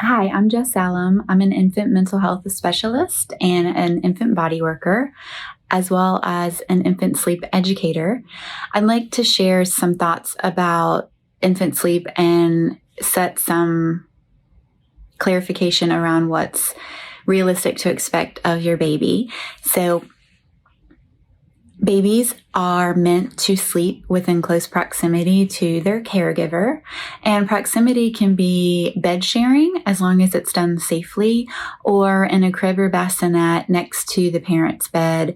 Hi, I'm Jess Salem. I'm an infant mental health specialist and an infant body worker, as well as an infant sleep educator. I'd like to share some thoughts about infant sleep and set some clarification around what's realistic to expect of your baby. So, babies are meant to sleep within close proximity to their caregiver, and proximity can be bed sharing as long as it's done safely, or in a crib or bassinet next to the parent's bed.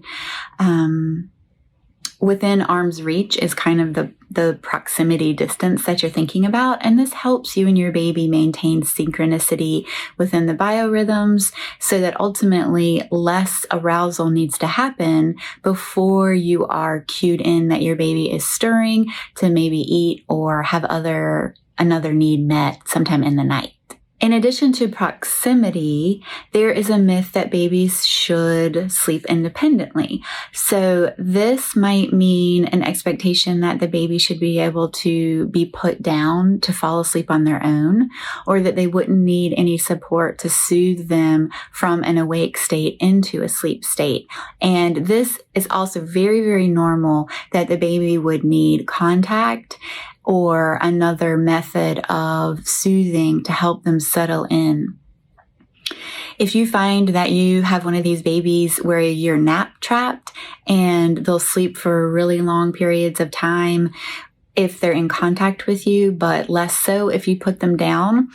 Within arm's reach is kind of the proximity distance that you're thinking about. And this helps you and your baby maintain synchronicity within the biorhythms so that ultimately less arousal needs to happen before you are cued in that your baby is stirring to maybe eat or have another need met sometime in the night. In addition to proximity, there is a myth that babies should sleep independently. So this might mean an expectation that the baby should be able to be put down to fall asleep on their own, or that they wouldn't need any support to soothe them from an awake state into a sleep state. And this is also very, very normal that the baby would need contact or another method of soothing to help them settle in. If you find that you have one of these babies where you're nap trapped and they'll sleep for really long periods of time if they're in contact with you, but less so if you put them down,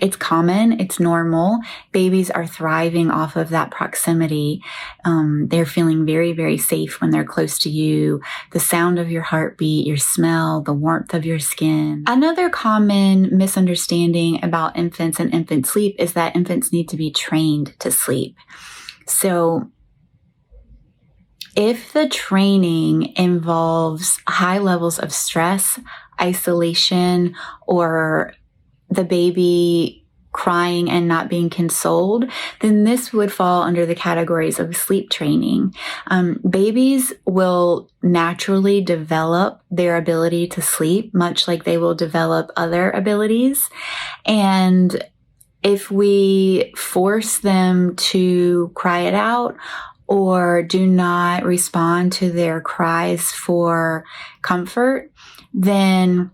it's common, it's normal. Babies are thriving off of that proximity. They're feeling very, very safe when they're close to you. The sound of your heartbeat, your smell, the warmth of your skin. Another common misunderstanding about infants and infant sleep is that infants need to be trained to sleep. So if the training involves high levels of stress, isolation, or the baby crying and not being consoled, then this would fall under the categories of sleep training. Babies will naturally develop their ability to sleep, much like they will develop other abilities. And if we force them to cry it out or do not respond to their cries for comfort, then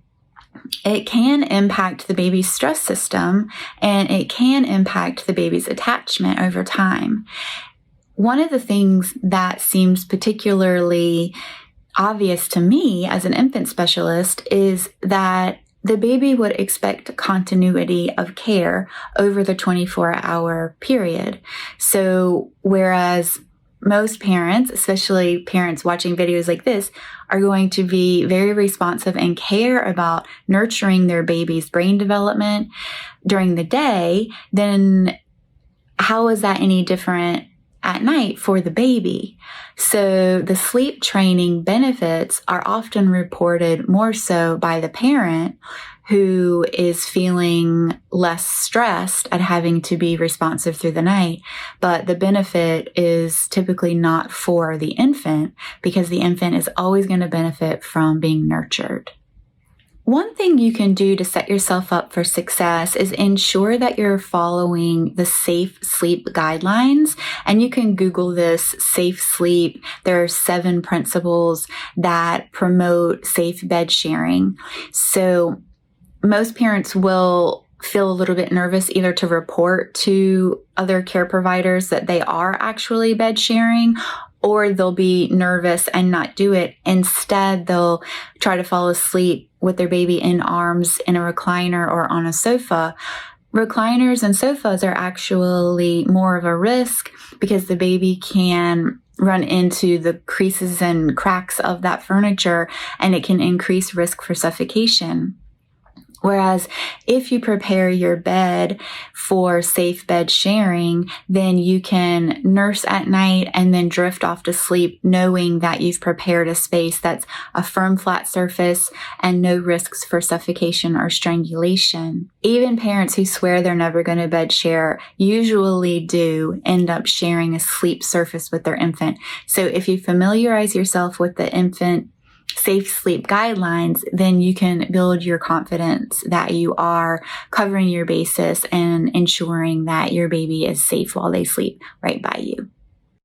it can impact the baby's stress system, and it can impact the baby's attachment over time. One of the things that seems particularly obvious to me as an infant specialist is that the baby would expect continuity of care over the 24-hour period. So whereas most parents, especially parents watching videos like this, are going to be very responsive and care about nurturing their baby's brain development during the day, then how is that any different at night for the baby? So the sleep training benefits are often reported more so by the parent who is feeling less stressed at having to be responsive through the night. But the benefit is typically not for the infant because the infant is always going to benefit from being nurtured. One thing you can do to set yourself up for success is ensure that you're following the safe sleep guidelines. And you can Google this, safe sleep. There are 7 principles that promote safe bed sharing. So most parents will feel a little bit nervous either to report to other care providers that they are actually bed sharing, or they'll be nervous and not do it. Instead, they'll try to fall asleep with their baby in arms in a recliner or on a sofa. Recliners and sofas are actually more of a risk because the baby can run into the creases and cracks of that furniture, and it can increase risk for suffocation. Whereas if you prepare your bed for safe bed sharing, then you can nurse at night and then drift off to sleep knowing that you've prepared a space that's a firm, flat surface and no risks for suffocation or strangulation. Even parents who swear they're never going to bed share usually do end up sharing a sleep surface with their infant. So if you familiarize yourself with the infant safe sleep guidelines, then you can build your confidence that you are covering your bases and ensuring that your baby is safe while they sleep right by you.